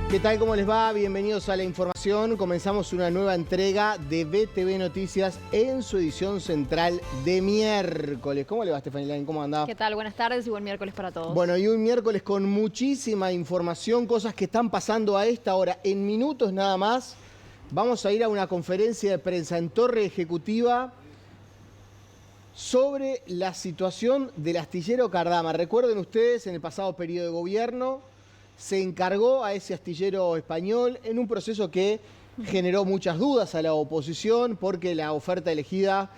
¿Qué tal? ¿Cómo les va? Bienvenidos a la información. Comenzamos una nueva entrega de BTV Noticias en su edición central de miércoles. ¿Cómo le va, Stephanie Lain? ¿Cómo anda? ¿Qué tal? Buenas tardes y buen miércoles para todos. Bueno, y un miércoles con muchísima información, cosas que están pasando a esta hora. En minutos nada más vamos a ir a una conferencia de prensa en Torre Ejecutiva sobre la situación del astillero Cardama. Recuerden ustedes, en el pasado periodo de gobierno se encargó a ese astillero español en un proceso que generó muchas dudas a la oposición porque la oferta elegida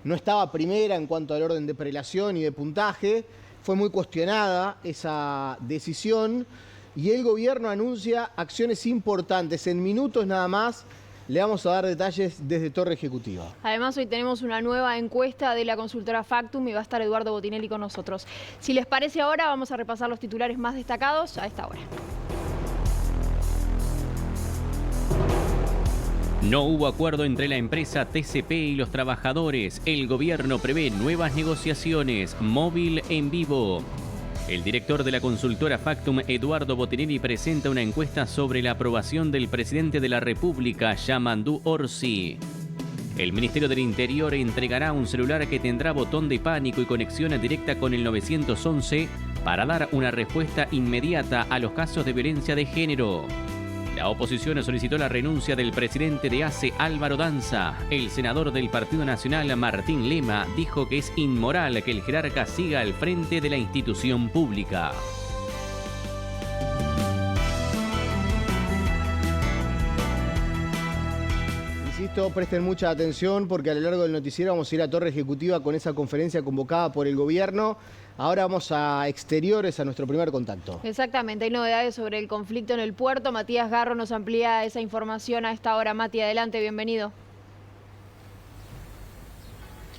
no estaba primera en cuanto al orden de prelación y de puntaje. Fue muy cuestionada esa decisión y el gobierno anuncia acciones importantes. En minutos nada más le vamos a dar detalles desde Torre Ejecutiva. Además, hoy tenemos una nueva encuesta de la consultora Factum y va a estar Eduardo Botinelli con nosotros. Si les parece ahora, vamos a repasar los titulares más destacados a esta hora. No hubo acuerdo entre la empresa TCP y los trabajadores. El gobierno prevé nuevas negociaciones. Móvil en vivo. El director de la consultora Factum, Eduardo Botinelli, presenta una encuesta sobre la aprobación del presidente de la República, Yamandú Orsi. El Ministerio del Interior entregará un celular que tendrá botón de pánico y conexión directa con el 911 para dar una respuesta inmediata a los casos de violencia de género. La oposición solicitó la renuncia del presidente de ACE, Álvaro Danza. El senador del Partido Nacional, Martín Lema, dijo que es inmoral que el jerarca siga al frente de la institución pública. Insisto, presten mucha atención porque a lo largo del noticiero vamos a ir a Torre Ejecutiva con esa conferencia convocada por el gobierno. Ahora vamos a exteriores, a nuestro primer contacto. Exactamente, hay novedades sobre el conflicto en el puerto. Matías Garro nos amplía esa información a esta hora. Mati, adelante, bienvenido.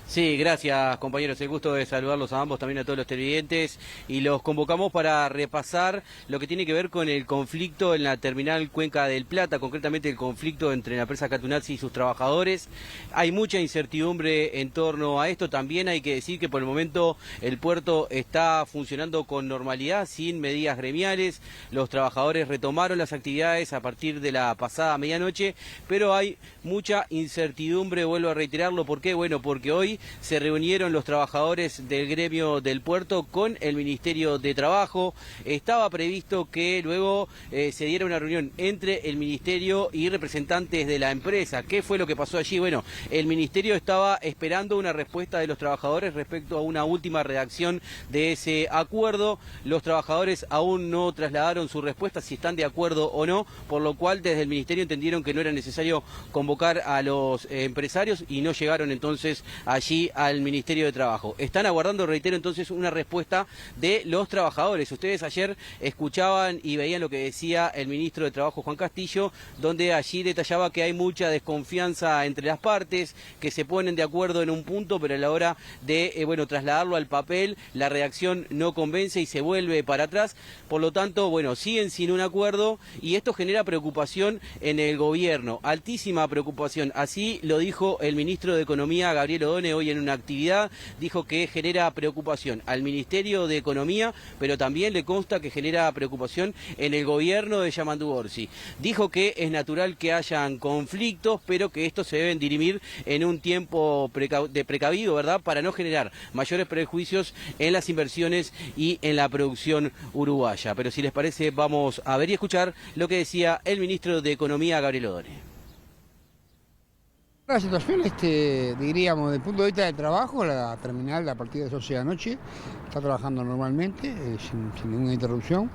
Sí, gracias compañeros, el gusto de saludarlos a ambos, también a todos los televidentes, y los convocamos para repasar lo que tiene que ver con el conflicto en la terminal Cuenca del Plata, concretamente el conflicto entre la empresa Catunazzi y sus trabajadores. Hay mucha incertidumbre en torno a esto. También hay que decir que por el momento el puerto está funcionando con normalidad, sin medidas gremiales. Los trabajadores retomaron las actividades a partir de la pasada medianoche, pero hay mucha incertidumbre, vuelvo a reiterarlo. ¿Por qué? Bueno, porque hoy se reunieron los trabajadores del gremio del puerto con el Ministerio de Trabajo. Estaba previsto que luego se diera una reunión entre el Ministerio y representantes de la empresa. ¿Qué fue lo que pasó allí? Bueno, el Ministerio estaba esperando una respuesta de los trabajadores respecto a una última redacción de ese acuerdo. Los trabajadores aún no trasladaron su respuesta, si están de acuerdo o no, por lo cual desde el Ministerio entendieron que no era necesario convocar a los empresarios y no llegaron entonces allí al Ministerio de Trabajo. Están aguardando, reitero, entonces una respuesta de los trabajadores. Ustedes ayer escuchaban y veían lo que decía el ministro de Trabajo, Juan Castillo, donde allí detallaba que hay mucha desconfianza entre las partes, que se ponen de acuerdo en un punto, pero a la hora de trasladarlo al papel, la redacción no convence y se vuelve para atrás. Por lo tanto, siguen sin un acuerdo y esto genera preocupación en el gobierno, altísima preocupación. Así lo dijo el ministro de Economía, Gabriel Odone, hoy en una actividad. Dijo que genera preocupación al Ministerio de Economía, pero también le consta que genera preocupación en el gobierno de Yamandú Orsi. Dijo que es natural que hayan conflictos, pero que estos se deben dirimir en un tiempo precavido, ¿verdad?, para no generar mayores prejuicios en las inversiones y en la producción uruguaya. Pero si les parece, vamos a ver y escuchar lo que decía el ministro de Economía, Gabriel Odone. La situación, diríamos, desde el punto de vista del trabajo, la terminal a partir de las 11 de la noche está trabajando normalmente, sin ninguna interrupción.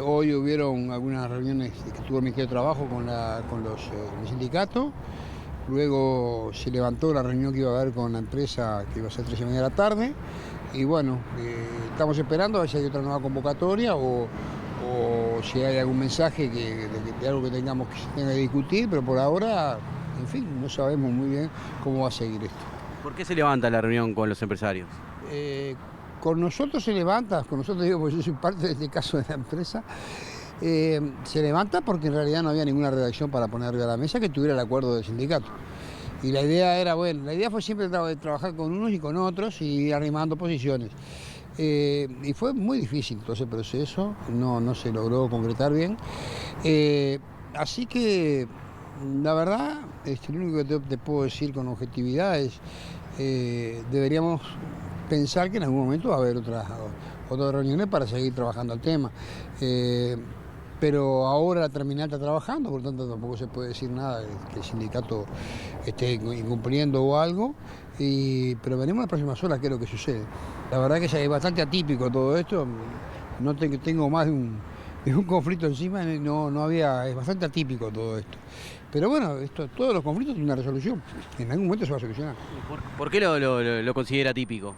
Hoy hubieron algunas reuniones que tuvo el Ministerio de Trabajo con el sindicato. Luego se levantó la reunión que iba a haber con la empresa, que iba a ser 3:30 de la tarde. Y estamos esperando a ver si hay otra nueva convocatoria o si hay algún mensaje de algo que tengamos que discutir, pero por ahora, en fin, no sabemos muy bien cómo va a seguir esto. ¿Por qué se levanta la reunión con los empresarios? Con nosotros se levanta, con nosotros digo, porque yo soy parte de este caso de la empresa, se levanta porque en realidad no había ninguna redacción para poner arriba de la mesa que tuviera el acuerdo del sindicato. Y la idea era, la idea fue siempre trabajar con unos y con otros y ir arrimando posiciones. Y fue muy difícil todo ese proceso, no se logró concretar bien. Así que, la verdad, lo único que te puedo decir con objetividad es deberíamos pensar que en algún momento va a haber otras reuniones para seguir trabajando el tema. Pero ahora la terminal está trabajando, por lo tanto tampoco se puede decir nada que el sindicato esté incumpliendo o algo, pero veremos las próximas horas qué es lo que sucede. La verdad que es bastante atípico todo esto, no tengo más de un conflicto encima, es bastante atípico todo esto. Pero bueno, todos los conflictos tienen una resolución, en algún momento se va a solucionar. ¿Por qué lo considera típico?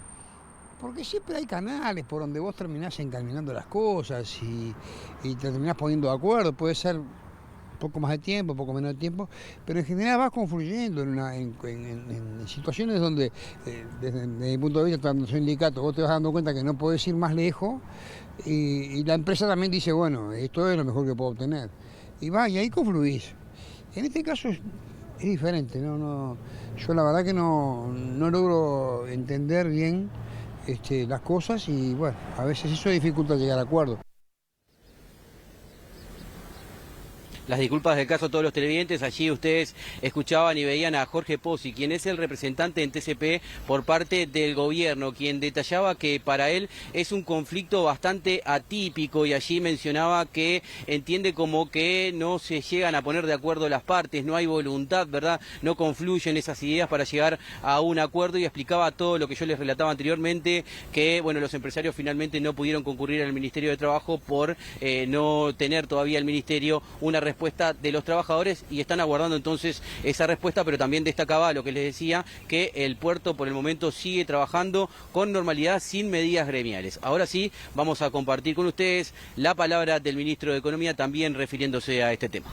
Porque siempre hay canales por donde vos terminás encaminando las cosas y te terminás poniendo de acuerdo. Puede ser un poco más de tiempo, un poco menos de tiempo, pero en general vas confluyendo en situaciones donde, desde mi punto de vista, cuando soy sindicato, vos te vas dando cuenta que no podés ir más lejos y la empresa también dice, bueno, esto es lo mejor que puedo obtener. Y ahí confluís. En este caso es diferente, yo la verdad que no logro entender bien las cosas y bueno, a veces eso dificulta llegar a acuerdos. Las disculpas del caso a todos los televidentes. Allí ustedes escuchaban y veían a Jorge Pozzi, quien es el representante en TCP por parte del gobierno, quien detallaba que para él es un conflicto bastante atípico y allí mencionaba que entiende como que no se llegan a poner de acuerdo las partes, no hay voluntad, ¿verdad? No confluyen esas ideas para llegar a un acuerdo y explicaba todo lo que yo les relataba anteriormente, que bueno, los empresarios finalmente no pudieron concurrir al Ministerio de Trabajo por no tener todavía el Ministerio una respuesta de los trabajadores y están aguardando entonces esa respuesta, pero también destacaba lo que les decía, que el puerto por el momento sigue trabajando con normalidad sin medidas gremiales. Ahora sí, vamos a compartir con ustedes la palabra del ministro de Economía también refiriéndose a este tema.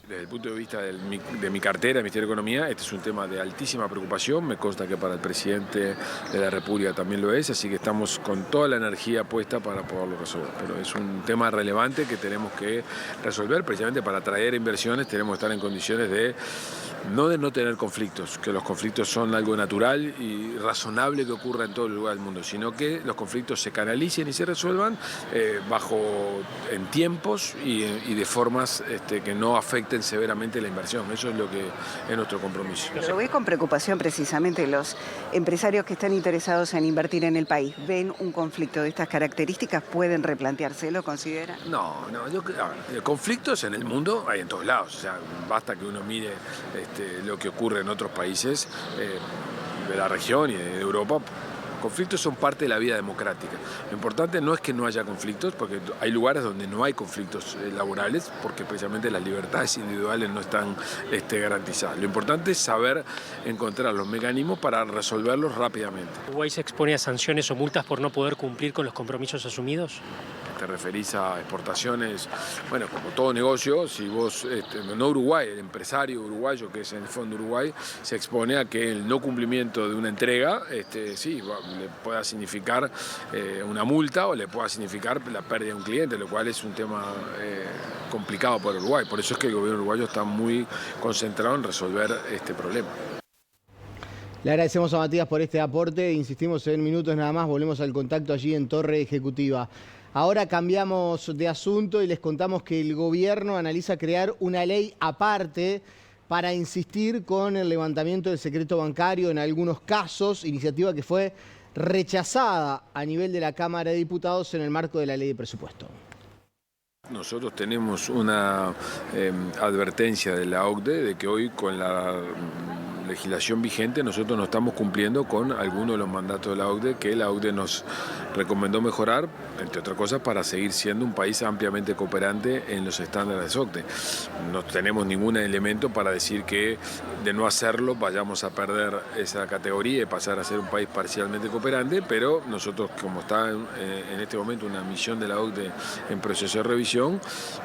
Desde el punto de vista de mi cartera, del Ministerio de Economía, este es un tema de altísima preocupación, me consta que para el presidente de la República también lo es, así que estamos con toda la energía puesta para poderlo resolver. Pero es un tema relevante que tenemos que resolver, precisamente para atraer inversiones tenemos que estar en condiciones de no tener conflictos, que los conflictos son algo natural y razonable que ocurra en todo el lugar del mundo, sino que los conflictos se canalicen y se resuelvan en tiempos y de formas que no afecten severamente la inversión. Eso es lo que es nuestro compromiso. Pero ve con preocupación precisamente los empresarios que están interesados en invertir en el país. ¿Ven un conflicto de estas características? ¿Pueden replanteárselo, considera? No, conflictos en el mundo hay en todos lados. O sea, basta que uno mire lo que ocurre en otros países de la región y de Europa. Conflictos son parte de la vida democrática. Lo importante no es que no haya conflictos, porque hay lugares donde no hay conflictos laborales, porque precisamente las libertades individuales no están garantizadas. Lo importante es saber encontrar los mecanismos para resolverlos rápidamente. ¿Uruguay se expone a sanciones o multas por no poder cumplir con los compromisos asumidos? ¿Te referís a exportaciones? Bueno, como todo negocio, si vos, no Uruguay, el empresario uruguayo, que es en el fondo Uruguay, se expone a que el no cumplimiento de una entrega, sí, le pueda significar una multa o le pueda significar la pérdida de un cliente, lo cual es un tema complicado para Uruguay. Por eso es que el gobierno uruguayo está muy concentrado en resolver este problema. Le agradecemos a Matías por este aporte, insistimos en minutos nada más, volvemos al contacto allí en Torre Ejecutiva. Ahora cambiamos de asunto y les contamos que el gobierno analiza crear una ley aparte para insistir con el levantamiento del secreto bancario en algunos casos, iniciativa que fue rechazada a nivel de la Cámara de Diputados en el marco de la ley de presupuesto. Nosotros tenemos una advertencia de la OCDE de que hoy con la legislación vigente nosotros no estamos cumpliendo con algunos de los mandatos de la OCDE que la OCDE nos recomendó mejorar, entre otras cosas, para seguir siendo un país ampliamente cooperante en los estándares de OCDE. No tenemos ningún elemento para decir que de no hacerlo vayamos a perder esa categoría y pasar a ser un país parcialmente cooperante, pero nosotros, como está en este momento una misión de la OCDE en proceso de revisión,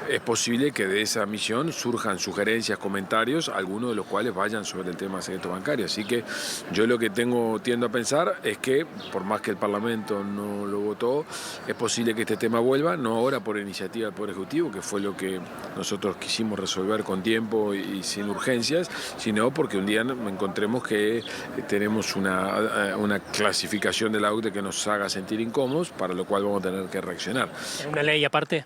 es posible que de esa misión surjan sugerencias, comentarios, algunos de los cuales vayan sobre el tema secreto bancario. Así que yo lo que tiendo a pensar es que, por más que el Parlamento no lo votó, es posible que este tema vuelva, no ahora por iniciativa del Poder Ejecutivo, que fue lo que nosotros quisimos resolver con tiempo y sin urgencias, sino porque un día encontremos que tenemos una clasificación de la OCDE que nos haga sentir incómodos, para lo cual vamos a tener que reaccionar. ¿Una ley aparte?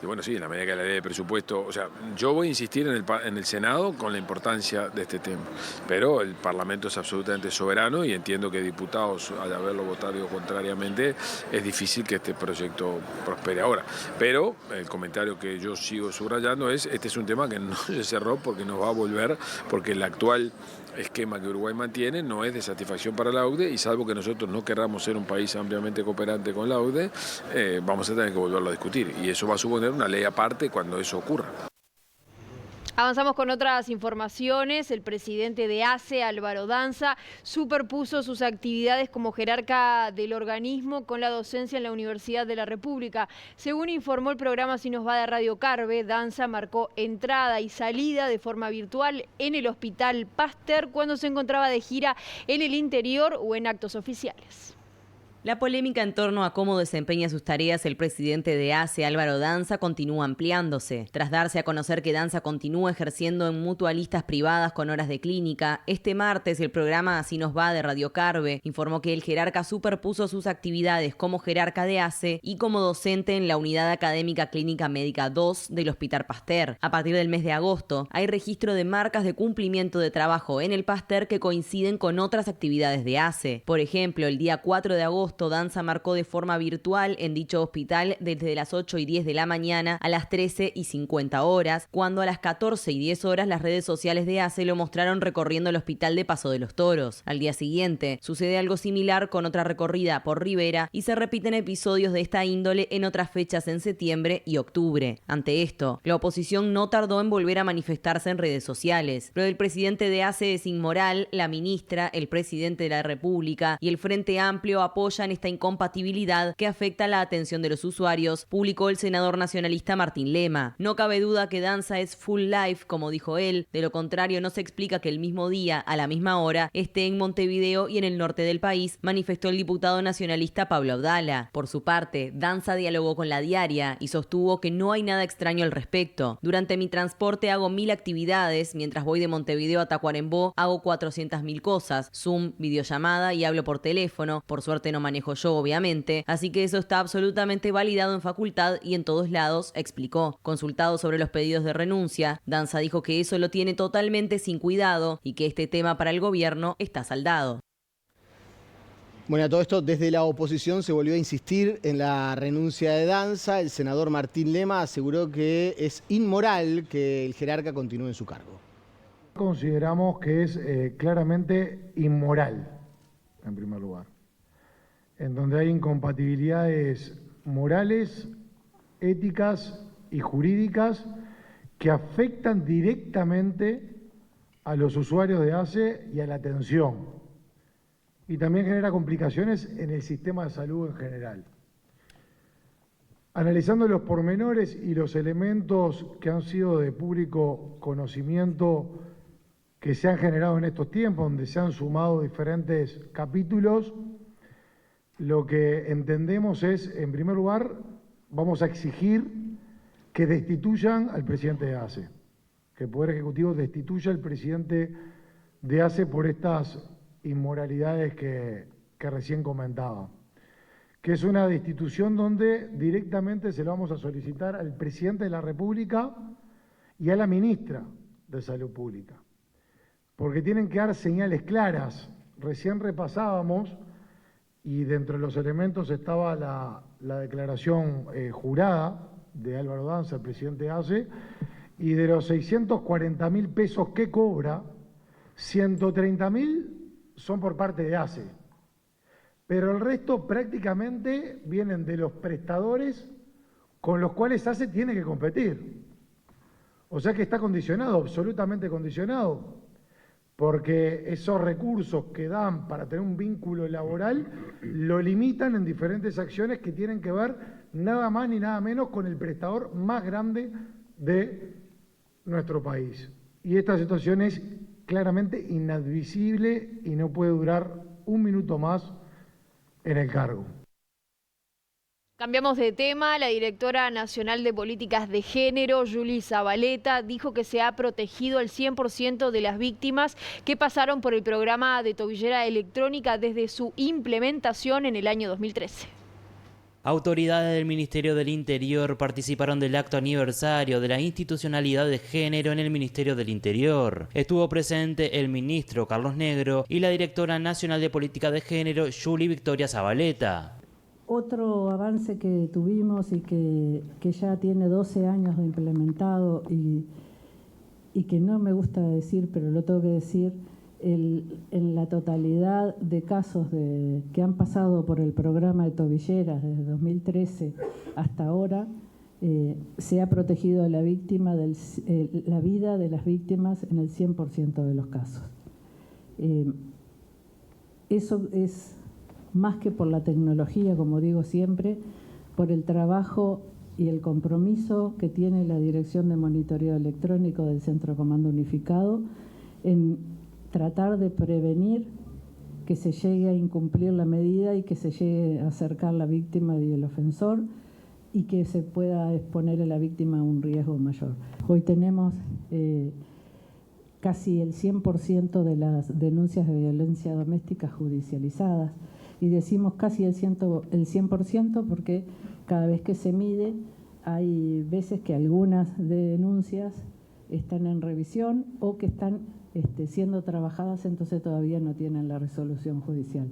Y bueno, sí, en la medida que la ley de presupuesto, o sea, yo voy a insistir en el Senado con la importancia de este tema, pero el Parlamento es absolutamente soberano y entiendo que diputados, al haberlo votado contrariamente, es difícil que este proyecto prospere ahora. Pero el comentario que yo sigo subrayando es, este es un tema que no se cerró porque nos va a volver, porque el actual esquema que Uruguay mantiene no es de satisfacción para la OCDE, y salvo que nosotros no querramos ser un país ampliamente cooperante con la OCDE, vamos a tener que volverlo a discutir, y eso va a suponer una ley aparte cuando eso ocurra. Avanzamos con otras informaciones. El presidente de ACE, Álvaro Danza, superpuso sus actividades como jerarca del organismo con la docencia en la Universidad de la República. Según informó el programa Si Nos Va de Radio Carve, Danza marcó entrada y salida de forma virtual en el Hospital Pasteur cuando se encontraba de gira en el interior o en actos oficiales. La polémica en torno a cómo desempeña sus tareas el presidente de ACE, Álvaro Danza, continúa ampliándose. Tras darse a conocer que Danza continúa ejerciendo en mutualistas privadas con horas de clínica, este martes el programa Así Nos Va de Radio Carve informó que el jerarca superpuso sus actividades como jerarca de ACE y como docente en la Unidad Académica Clínica Médica 2 del Hospital Pasteur. A partir del mes de agosto, hay registro de marcas de cumplimiento de trabajo en el Pasteur que coinciden con otras actividades de ACE. Por ejemplo, el día 4 de agosto, Danza marcó de forma virtual en dicho hospital desde las 8:10 de la mañana a las 13:50 horas, cuando a las 14:10 horas las redes sociales de ACE lo mostraron recorriendo el hospital de Paso de los Toros. Al día siguiente, sucede algo similar con otra recorrida por Rivera y se repiten episodios de esta índole en otras fechas en septiembre y octubre. Ante esto, la oposición no tardó en volver a manifestarse en redes sociales. Lo del presidente de ACE es inmoral, la ministra, el presidente de la República y el Frente Amplio apoyan esta incompatibilidad que afecta la atención de los usuarios, publicó el senador nacionalista Martín Lema. No cabe duda que Danza es full life, como dijo él, de lo contrario no se explica que el mismo día, a la misma hora, esté en Montevideo y en el norte del país, manifestó el diputado nacionalista Pablo Abdala. Por su parte, Danza dialogó con La Diaria y sostuvo que no hay nada extraño al respecto. Durante mi transporte hago 1000 actividades, mientras voy de Montevideo a Tacuarembó hago 400.000 cosas, Zoom, videollamada y hablo por teléfono, por suerte no manejo yo obviamente, así que eso está absolutamente validado en facultad y en todos lados, explicó. Consultado sobre los pedidos de renuncia, Danza dijo que eso lo tiene totalmente sin cuidado y que este tema para el gobierno está saldado. Bueno, a todo esto, desde la oposición se volvió a insistir en la renuncia de Danza. El senador Martín Lema aseguró que es inmoral que el jerarca continúe en su cargo. Consideramos que es claramente inmoral, en primer lugar, en donde hay incompatibilidades morales, éticas y jurídicas que afectan directamente a los usuarios de ACE y a la atención, y también genera complicaciones en el sistema de salud en general. Analizando los pormenores y los elementos que han sido de público conocimiento que se han generado en estos tiempos, donde se han sumado diferentes capítulos, lo que entendemos es, en primer lugar, vamos a exigir que destituyan al presidente de ACE, que el Poder Ejecutivo destituya al presidente de ACE por estas inmoralidades que recién comentaba, que es una destitución donde directamente se lo vamos a solicitar al presidente de la República y a la ministra de Salud Pública, porque tienen que dar señales claras. Recién repasábamos, y dentro de los elementos estaba la declaración jurada de Álvaro Danza, el presidente de ACE, y de los 640.000 pesos que cobra, 130.000 son por parte de ACE, pero el resto prácticamente vienen de los prestadores con los cuales ACE tiene que competir. O sea que está condicionado, absolutamente condicionado, porque esos recursos que dan para tener un vínculo laboral lo limitan en diferentes acciones que tienen que ver nada más ni nada menos con el prestador más grande de nuestro país. Y esta situación es claramente inadmisible y no puede durar un minuto más en el cargo. Cambiamos de tema. La directora nacional de políticas de género, Juli Zabaleta, dijo que se ha protegido al 100% de las víctimas que pasaron por el programa de tobillera electrónica desde su implementación en el año 2013. Autoridades del Ministerio del Interior participaron del acto aniversario de la institucionalidad de género en el Ministerio del Interior. Estuvo presente el ministro Carlos Negro y la directora nacional de política de género, Juli Victoria Zabaleta. Otro avance que tuvimos y que ya tiene 12 años de implementado y que no me gusta decir, pero lo tengo que decir, en la totalidad de casos que han pasado por el programa de tobilleras desde 2013 hasta ahora, se ha protegido a la víctima, la vida de las víctimas en el 100% de los casos. Eso es más que por la tecnología, como digo siempre, por el trabajo y el compromiso que tiene la Dirección de Monitoreo Electrónico del Centro de Comando Unificado en tratar de prevenir que se llegue a incumplir la medida y que se llegue a acercar la víctima y el ofensor y que se pueda exponer a la víctima a un riesgo mayor. Hoy tenemos casi el 100% de las denuncias de violencia doméstica judicializadas. Y decimos casi el 100% porque cada vez que se mide hay veces que algunas denuncias están en revisión o que están siendo trabajadas, entonces todavía no tienen la resolución judicial.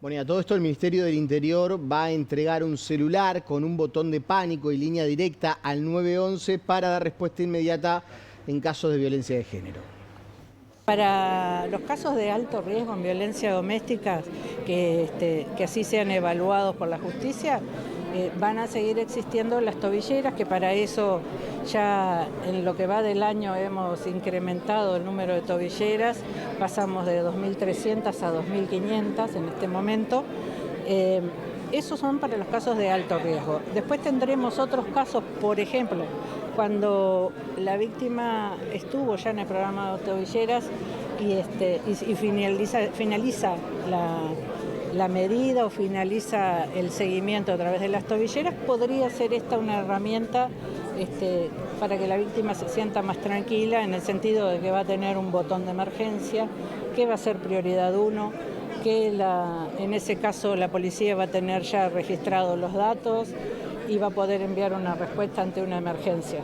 Bueno, y a todo esto el Ministerio del Interior va a entregar un celular con un botón de pánico y línea directa al 911 para dar respuesta inmediata en casos de violencia de género. Para los casos de alto riesgo en violencia doméstica, que así sean evaluados por la justicia, van a seguir existiendo las tobilleras, que para eso ya en lo que va del año hemos incrementado el número de tobilleras, pasamos de 2.300 a 2.500 en este momento. Esos son para los casos de alto riesgo. Después tendremos otros casos, por ejemplo, cuando la víctima estuvo ya en el programa de tobilleras y finaliza la medida o finaliza el seguimiento a través de las tobilleras, podría ser esta una herramienta para que la víctima se sienta más tranquila, en el sentido de que va a tener un botón de emergencia, que va a ser prioridad 1, que en ese caso la policía va a tener ya registrados los datos y va a poder enviar una respuesta ante una emergencia.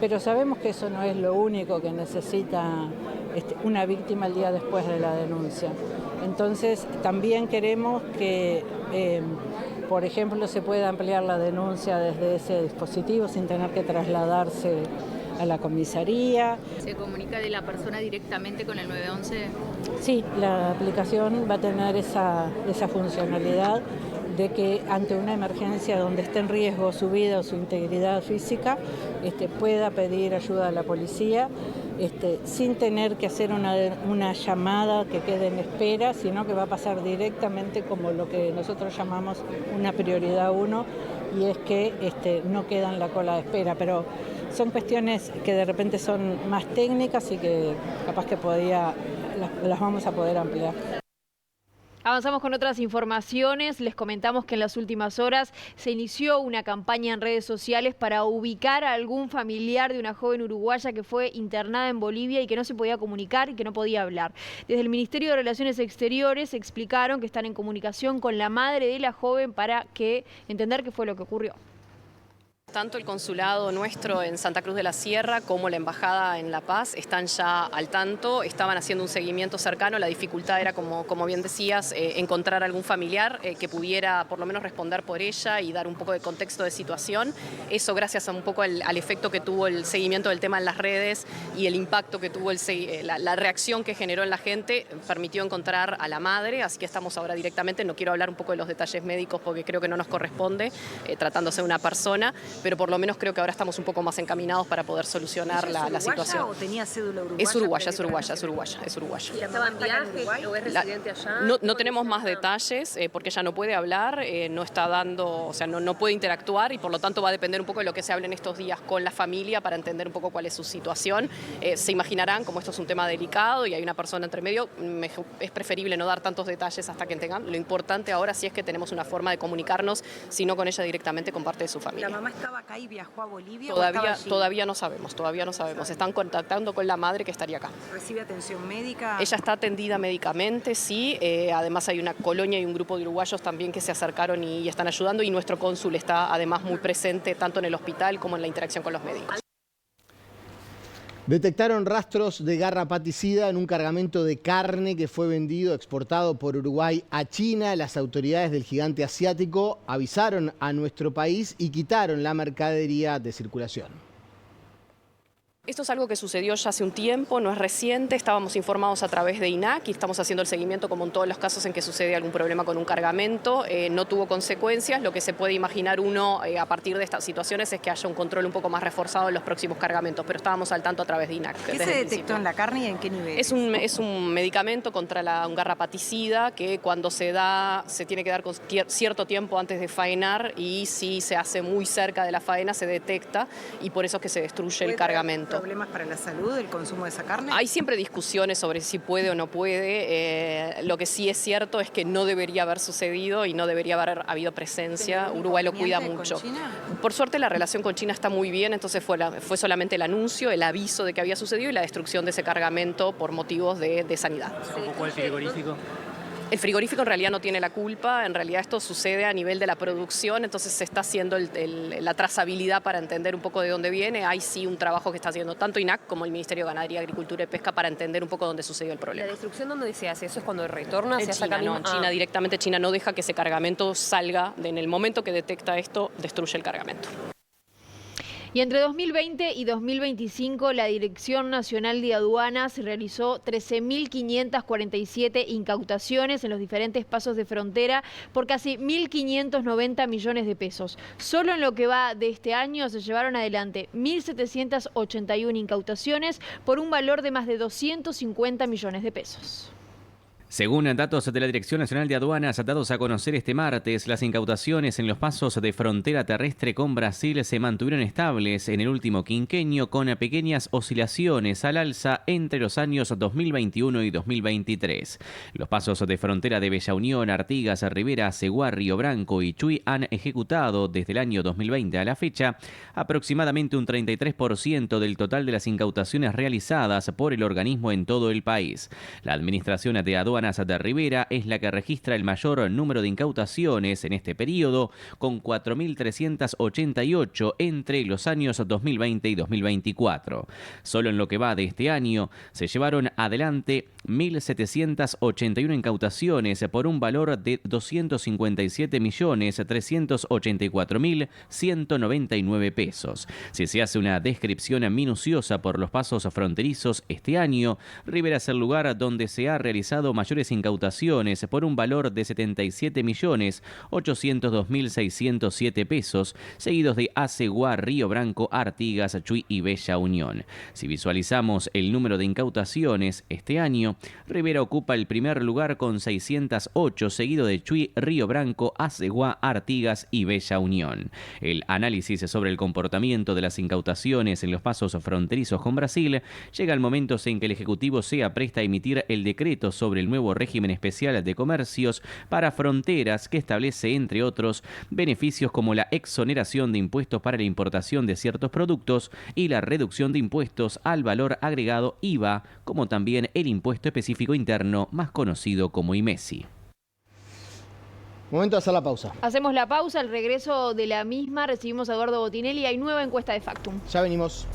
Pero sabemos que eso no es lo único que necesita una víctima el día después de la denuncia. Entonces también queremos que, por ejemplo, se pueda ampliar la denuncia desde ese dispositivo sin tener que trasladarse a la comisaría. ¿Se comunica de la persona directamente con el 911? Sí, la aplicación va a tener esa funcionalidad de que ante una emergencia donde esté en riesgo su vida o su integridad física, pueda pedir ayuda a la policía, sin tener que hacer una llamada que quede en espera, sino que va a pasar directamente como lo que nosotros llamamos una prioridad 1, y es que no queda en la cola de espera. Pero son cuestiones que de repente son más técnicas y que capaz que las vamos a poder ampliar. Avanzamos con otras informaciones. Les comentamos que en las últimas horas se inició una campaña en redes sociales para ubicar a algún familiar de una joven uruguaya que fue internada en Bolivia y que no se podía comunicar y que no podía hablar. Desde el Ministerio de Relaciones Exteriores explicaron que están en comunicación con la madre de la joven para entender qué fue lo que ocurrió. Tanto el consulado nuestro en Santa Cruz de la Sierra como la embajada en La Paz están ya al tanto, estaban haciendo un seguimiento cercano. La dificultad era, como bien decías, encontrar algún familiar que pudiera por lo menos responder por ella y dar un poco de contexto de situación. Eso gracias a un poco al efecto que tuvo el seguimiento del tema en las redes y el impacto que tuvo la reacción que generó en la gente, permitió encontrar a la madre, así que estamos ahora directamente, no quiero hablar un poco de los detalles médicos porque creo que no nos corresponde, tratándose de una persona, pero por lo menos creo que ahora estamos un poco más encaminados para poder solucionar la situación. ¿O tenía cédula uruguaya? Es uruguaya. ¿Y estaba en viaje o es residente allá? No tenemos más detalles porque ella no puede hablar, no está dando, o sea, no puede interactuar y por lo tanto va a depender un poco de lo que se hable en estos días con la familia para entender un poco cuál es su situación. Se imaginarán, como esto es un tema delicado y hay una persona entre medio, es preferible no dar tantos detalles hasta que tengan. Lo importante ahora sí es que tenemos una forma de comunicarnos, si no con ella directamente, con parte de su familia. ¿La mamá estaba acá y viajó a Bolivia? Todavía no sabemos. Están contactando con la madre que estaría acá. ¿Recibe atención médica? Ella está atendida médicamente, sí. Además hay una colonia y un grupo de uruguayos también que se acercaron y están ayudando y nuestro cónsul está además muy presente tanto en el hospital como en la interacción con los médicos. Detectaron rastros de garrapaticida en un cargamento de carne que fue vendido, exportado por Uruguay a China. Las autoridades del gigante asiático avisaron a nuestro país y quitaron la mercadería de circulación. Esto es algo que sucedió ya hace un tiempo, no es reciente, estábamos informados a través de INAC y estamos haciendo el seguimiento como en todos los casos en que sucede algún problema con un cargamento. No tuvo consecuencias, lo que se puede imaginar uno a partir de estas situaciones es que haya un control un poco más reforzado en los próximos cargamentos, pero estábamos al tanto a través de INAC. ¿Qué se detectó en la carne y en qué nivel? Es un medicamento contra un garrapaticida que cuando se tiene que dar con cierto tiempo antes de faenar y si se hace muy cerca de la faena se detecta y por eso es que se destruye el cargamento. ¿Problemas para la salud, el consumo de esa carne? Hay siempre discusiones sobre si puede o no puede. Lo que sí es cierto es que no debería haber sucedido y no debería haber habido presencia. Uruguay lo cuida mucho. ¿Con China? Por suerte la relación con China está muy bien, entonces fue solamente el anuncio, el aviso de que había sucedido y la destrucción de ese cargamento por motivos de sanidad. ¿Cuál frigorífico? El frigorífico en realidad no tiene la culpa, en realidad esto sucede a nivel de la producción, entonces se está haciendo la trazabilidad para entender un poco de dónde viene. Hay sí un trabajo que está haciendo tanto INAC como el Ministerio de Ganadería, Agricultura y Pesca para entender un poco dónde sucedió el problema. ¿La destrucción dónde se hace? ¿Eso es cuando retorna? En China, no, en China directamente. China no deja que ese cargamento salga. En el momento que detecta esto, destruye el cargamento. Y entre 2020 y 2025, la Dirección Nacional de Aduanas realizó 13.547 incautaciones en los diferentes pasos de frontera por casi 1.590 millones de pesos. Solo en lo que va de este año se llevaron adelante 1.781 incautaciones por un valor de más de 250 millones de pesos. Según datos de la Dirección Nacional de Aduanas dados a conocer este martes, las incautaciones en los pasos de frontera terrestre con Brasil se mantuvieron estables en el último quinquenio con pequeñas oscilaciones al alza entre los años 2021 y 2023. Los pasos de frontera de Bella Unión, Artigas, Rivera, Aceguá, Río Branco y Chuy han ejecutado desde el año 2020 a la fecha aproximadamente un 33% del total de las incautaciones realizadas por el organismo en todo el país. La Administración de Aduanas de Rivera es la que registra el mayor número de incautaciones en este periodo, con 4.388 entre los años 2020 y 2024. Solo en lo que va de este año se llevaron adelante 1.781 incautaciones por un valor de 257.384.199 pesos. Si se hace una descripción minuciosa por los pasos fronterizos este año, Rivera es el lugar donde se ha realizado mayores incautaciones por un valor de 77.802.607 pesos, seguidos de Aceguá, Río Branco, Artigas, Chuy y Bella Unión. Si visualizamos el número de incautaciones este año, Rivera ocupa el primer lugar con 608, seguido de Chuy, Río Branco, Aceguá, Artigas y Bella Unión. El análisis sobre el comportamiento de las incautaciones en los pasos fronterizos con Brasil llega al momento en que el Ejecutivo se apresta a emitir el decreto sobre el nuevo régimen especial de comercios para fronteras que establece, entre otros, beneficios como la exoneración de impuestos para la importación de ciertos productos y la reducción de impuestos al valor agregado IVA, como también el impuesto específico interno, más conocido como IMESI. Momento de hacer la pausa. Hacemos la pausa, al regreso de la misma recibimos a Eduardo Botinelli. Hay nueva encuesta de Factum. Ya venimos.